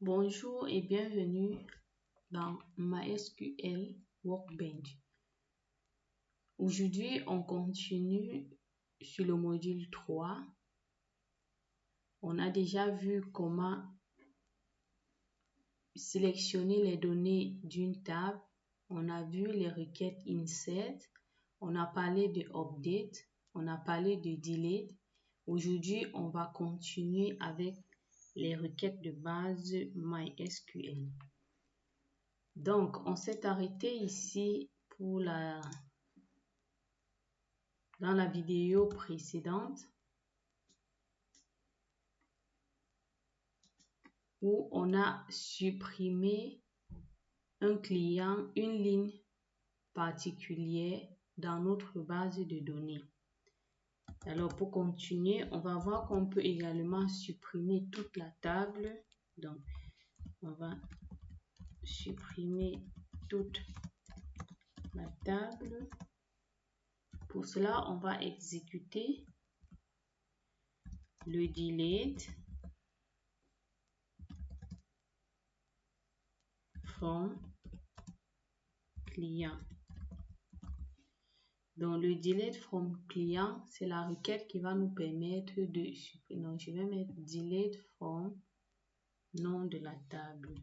Bonjour et bienvenue dans MySQL Workbench. Aujourd'hui, on continue sur le module 3. On a déjà vu comment sélectionner les données d'une table. On a vu les requêtes insert. On a parlé de update. On a parlé de delete. Aujourd'hui, on va continuer avec les requêtes de base MySQL. Donc, on s'est arrêté ici dans la vidéo précédente où on a supprimé un client, une ligne particulière dans notre base de données. Alors, pour continuer, on va voir qu'on peut également supprimer toute la table. Donc, on va supprimer toute la table. Pour cela, on va exécuter le delete from client. Donc, le delete from client, c'est la requête qui va nous permettre de supprimer. Donc, je vais mettre delete from nom de la table.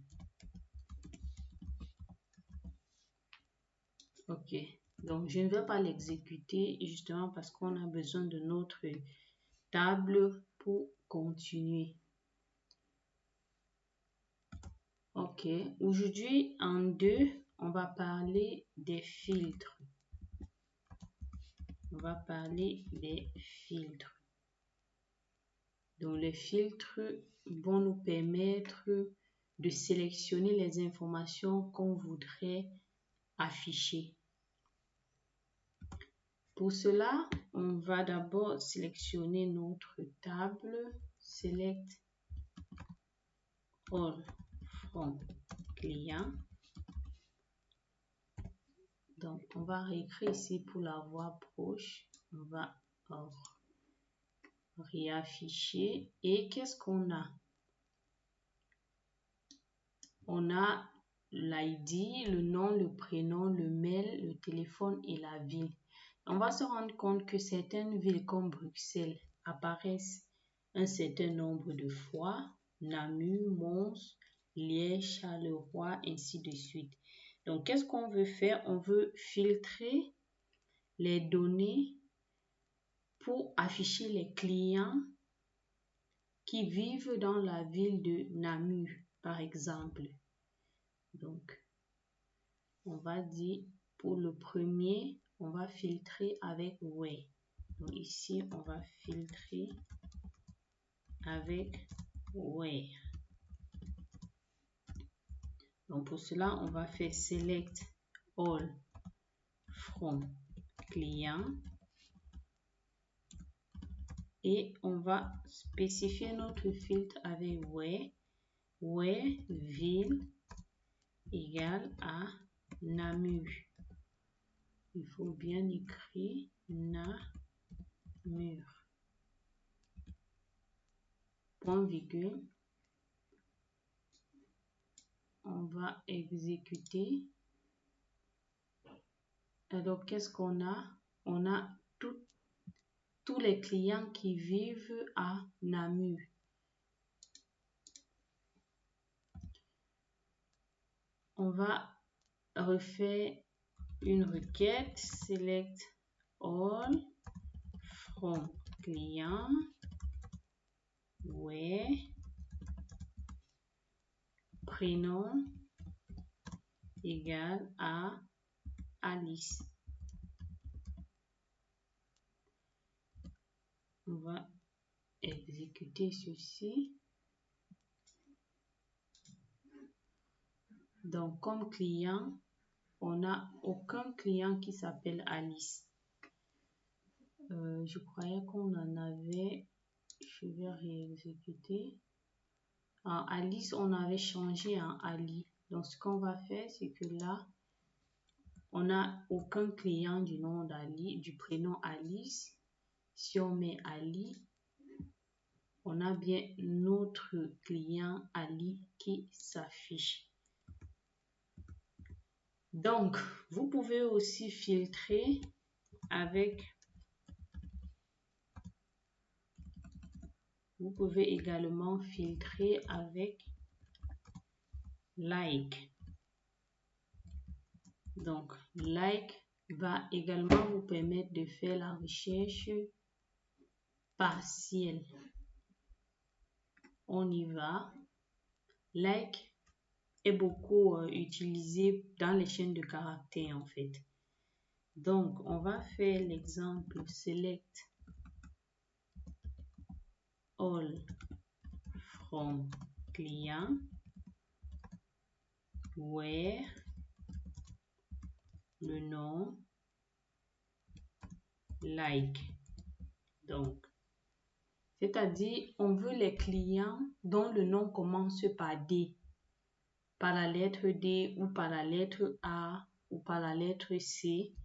Ok. Donc, je ne vais pas l'exécuter justement parce qu'on a besoin de notre table pour continuer. Ok. Aujourd'hui, en 2, on va parler des filtres. On va parler des filtres. Donc, les filtres vont nous permettre de sélectionner les informations qu'on voudrait afficher. Pour cela, on va d'abord sélectionner notre table. Select all from client. Donc, on va réécrire ici pour la voix proche. On va réafficher. Et qu'est-ce qu'on a? On a l'ID, le nom, le prénom, le mail, le téléphone et la ville. On va se rendre compte que certaines villes comme Bruxelles apparaissent un certain nombre de fois. Namur, Mons, Liège, Charleroi, ainsi de suite. Donc, qu'est-ce qu'on veut faire? On veut filtrer les données pour afficher les clients qui vivent dans la ville de Namur, par exemple. Donc, on va dire pour le premier, on va filtrer avec where. Donc ici, on va filtrer avec where. Donc pour cela, on va faire select all from client. Et on va spécifier notre filtre avec where ville égale à Namur. Il faut bien écrire Namur. Point virgule. On va exécuter. Alors, qu'est-ce qu'on a? On a tous les clients qui vivent à Namur. On va refaire une requête. Select all from client where prénom égale à Alice. On va exécuter ceci. Donc, comme client, on n'a aucun client qui s'appelle Alice. Je croyais qu'on en avait. Je vais réexécuter. En Alice, on avait changé en Ali. Donc, ce qu'on va faire, c'est que là, on n'a aucun client du nom d'Ali, du prénom Alice. Si on met Ali, on a bien notre client Ali qui s'affiche. Donc, vous pouvez aussi filtrer avec, vous pouvez également filtrer avec like. Donc, like va également vous permettre de faire la recherche partielle. On y va. Like est beaucoup utilisé dans les chaînes de caractères en fait. Donc, on va faire l'exemple select all from client where le nom like. Donc, c'est-à-dire, on veut les clients dont le nom commence par D, par la lettre D ou par la lettre A ou par la lettre C.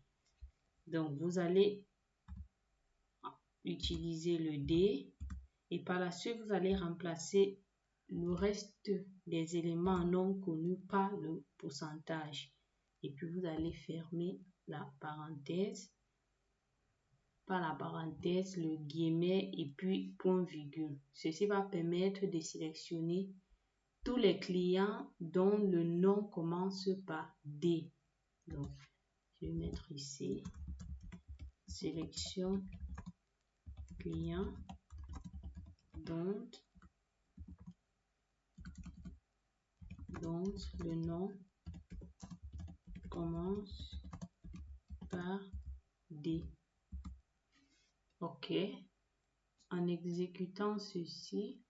Donc, vous allez utiliser le D et par la suite, vous allez remplacer le reste des éléments non connus par le pourcentage. Et puis, vous allez fermer la parenthèse, par la parenthèse, le guillemet et puis point virgule. Ceci va permettre de sélectionner tous les clients dont le nom commence par D. Donc, je vais mettre ici sélection client dont le nom commence par D. OK. En exécutant ceci,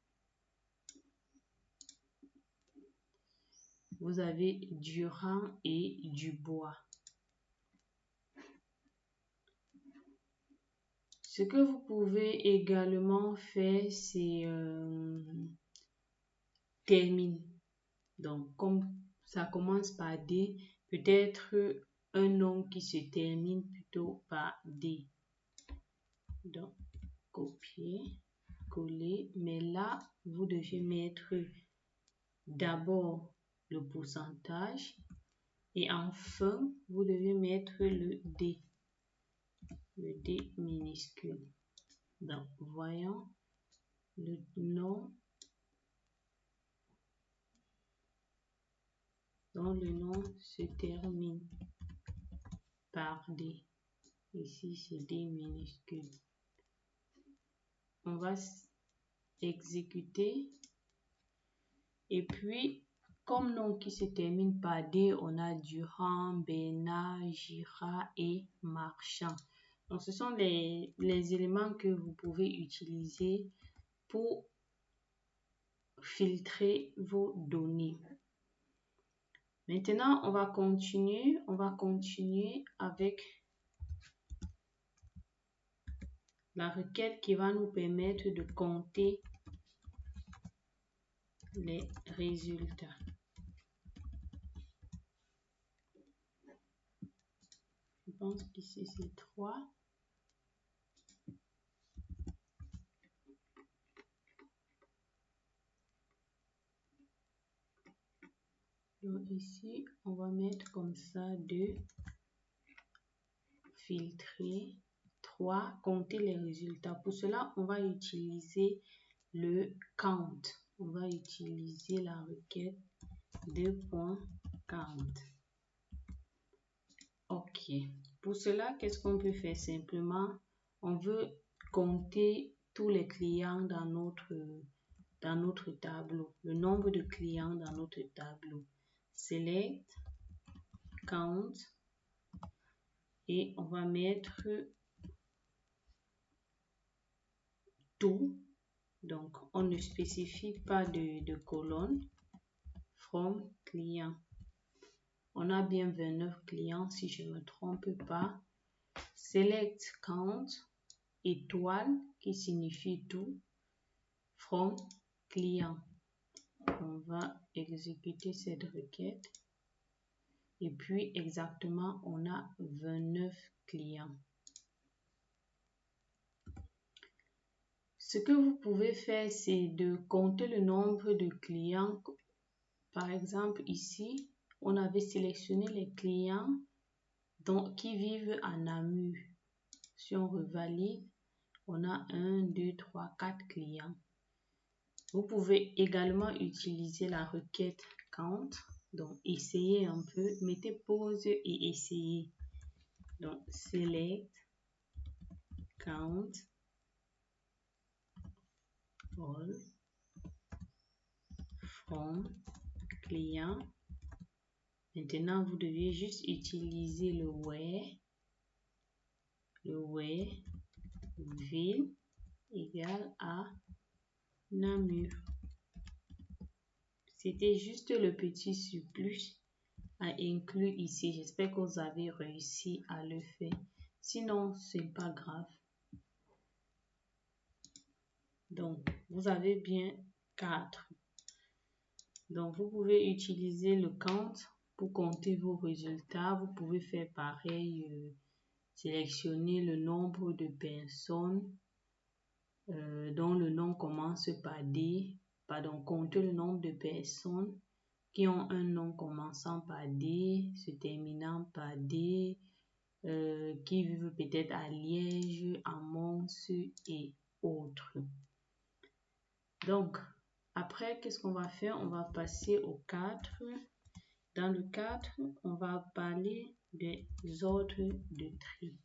vous avez Durand et Dubois. Ce que vous pouvez également faire, c'est termine. Donc, comme ça commence par D, peut-être un nom qui se termine plutôt par D. Donc, copier, coller. Mais là, vous devez mettre d'abord le pourcentage et enfin, vous devez mettre le D minuscule. Donc, voyons le nom dont le nom se termine par D. Ici, c'est D minuscule. On va exécuter. Et puis, comme nom qui se termine par D, on a Durand, Bernard, Gira et Marchand. Donc, ce sont les éléments que vous pouvez utiliser pour filtrer vos données. Maintenant, on va continuer avec la requête qui va nous permettre de compter les résultats. Je pense qu'ici c'est 3. Donc ici, on va mettre comme ça 2, filtrer, 3, compter les résultats. Pour cela, on va utiliser le count. On va utiliser la requête 2.count. OK. Pour cela, qu'est-ce qu'on peut faire? Simplement, on veut compter tous les clients dans notre tableau, le nombre de clients dans notre tableau. Select, count, et on va mettre tout. Donc, on ne spécifie pas de colonne. From client. On a bien 29 clients si je ne me trompe pas. Select count, étoile qui signifie tout. From client. On va exécuter cette requête. Et puis exactement, on a 29 clients. Ce que vous pouvez faire, c'est de compter le nombre de clients. Par exemple, ici, on avait sélectionné les clients qui vivent à Namur. Si on revalide, on a 1, 2, 3, 4 clients. Vous pouvez également utiliser la requête count. Donc, essayez un peu, mettez pause et essayez. Donc, select, count, all, from, client. Maintenant, vous devez juste utiliser le where ville égale à Namur. C'était juste le petit surplus à inclure ici. J'espère que vous avez réussi à le faire. Sinon, c'est pas grave. Donc, vous avez bien 4. Donc, vous pouvez utiliser le count pour compter vos résultats. Vous pouvez faire pareil, sélectionner le nombre de personnes dont le nom commence par D. Pardon, compter le nombre de personnes qui ont un nom commençant par D, se terminant par D, qui vivent peut-être à Liège, à Mons et autres. Donc, après, qu'est-ce qu'on va faire? On va passer au 4. Dans le 4, on va parler des ordres de tri.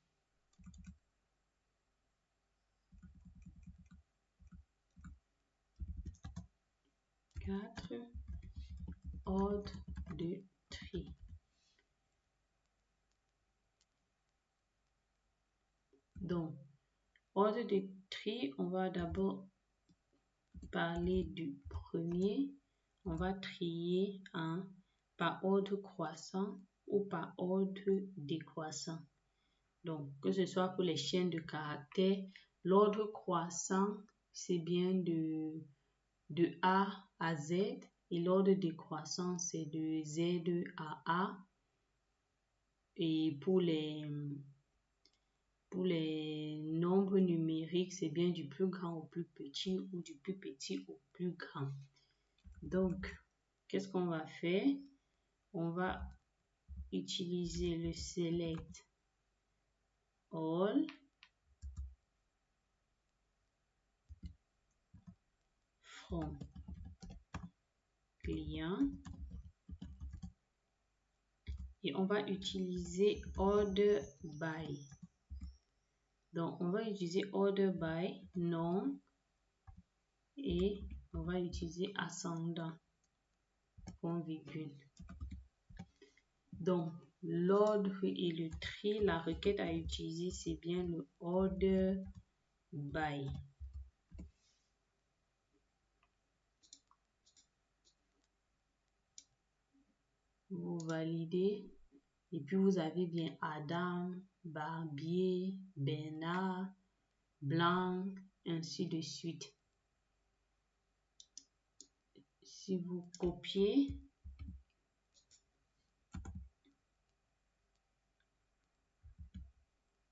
Ordre de tri. Donc, ordre de tri, on va d'abord parler du premier. On va trier par ordre croissant ou par ordre décroissant. Donc, que ce soit pour les chaînes de caractères, l'ordre croissant, c'est bien de A à Z. Et l'ordre décroissant, c'est de Z à A. Et pour les nombres numériques, c'est bien du plus grand au plus petit ou du plus petit au plus grand. Donc, qu'est-ce qu'on va faire? On va utiliser le select all from client et on va utiliser order by. Donc, on va utiliser order by nom et on va utiliser ascendant, point virgule. Donc, l'ordre et le tri, la requête à utiliser, c'est bien le order by. Vous validez et puis vous avez bien Adam, Barbier, Bernard, Blanc, ainsi de suite. Si vous copiez,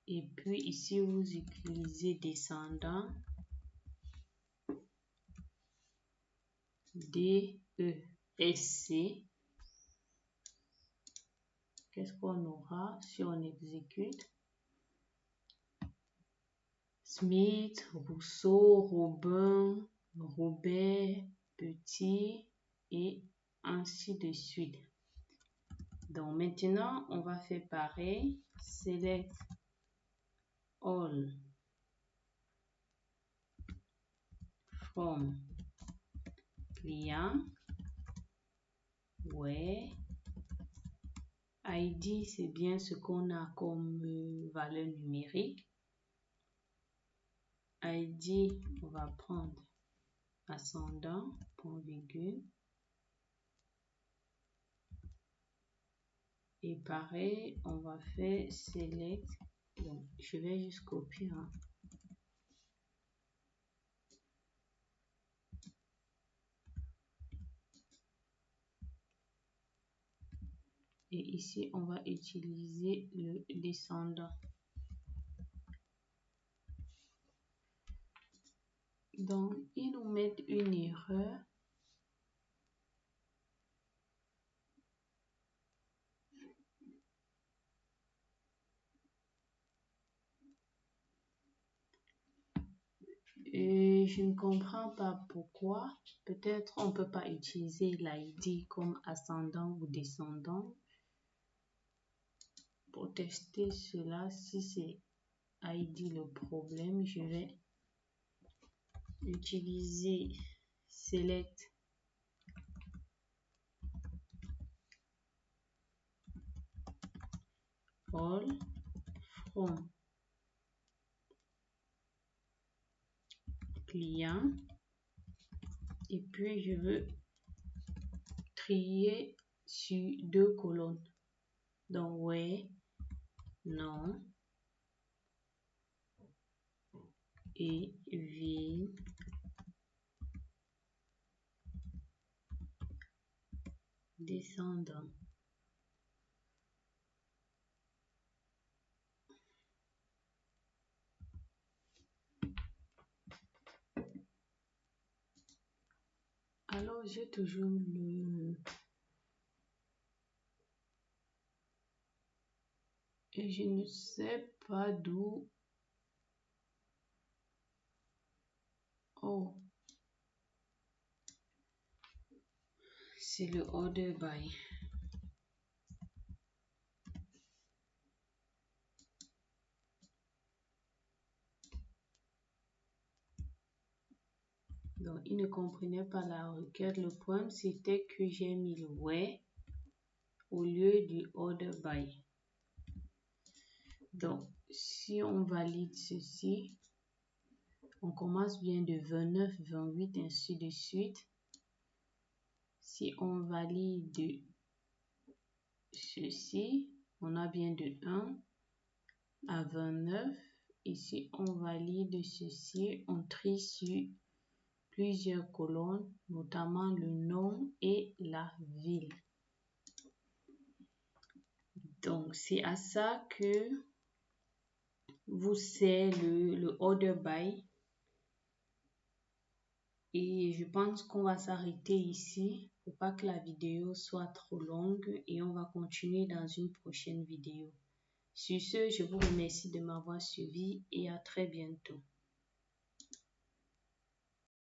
et puis ici vous utilisez descendant, DESC. Qu'est-ce qu'on aura si on exécute? Smith, Rousseau, Robin, Robert, Petit et ainsi de suite. Donc maintenant, on va faire pareil. Select all from client where ID, c'est bien ce qu'on a comme valeur numérique. ID, on va prendre ascendant, point virgule. Et pareil, on va faire select. Donc, je vais juste copier. Et ici, on va utiliser le descendant. Donc, ils nous mettent une erreur. Et je ne comprends pas pourquoi. Peut-être on ne peut pas utiliser l'ID comme ascendant ou descendant. Pour tester cela, si c'est ID le problème, je vais utiliser select all from client et puis je veux trier sur 2 colonnes. Donc ouais, non et ville descendant. Alors j'ai toujours le... Et je ne sais pas d'où... Oh, c'est le order by. Donc, il ne comprenait pas la requête. Le problème, c'était que j'ai mis le where au lieu du order by. Donc, si on valide ceci, on commence bien de 29, 28, ainsi de suite. Si on valide ceci, on a bien de 1 à 29. Et si on valide ceci, on trie sur plusieurs colonnes, notamment le nom et la ville. Donc, c'est à ça que vous sert le order by. Et je pense qu'on va s'arrêter ici pour pas que la vidéo soit trop longue et on va continuer dans une prochaine vidéo. Sur ce, je vous remercie de m'avoir suivi et à très bientôt.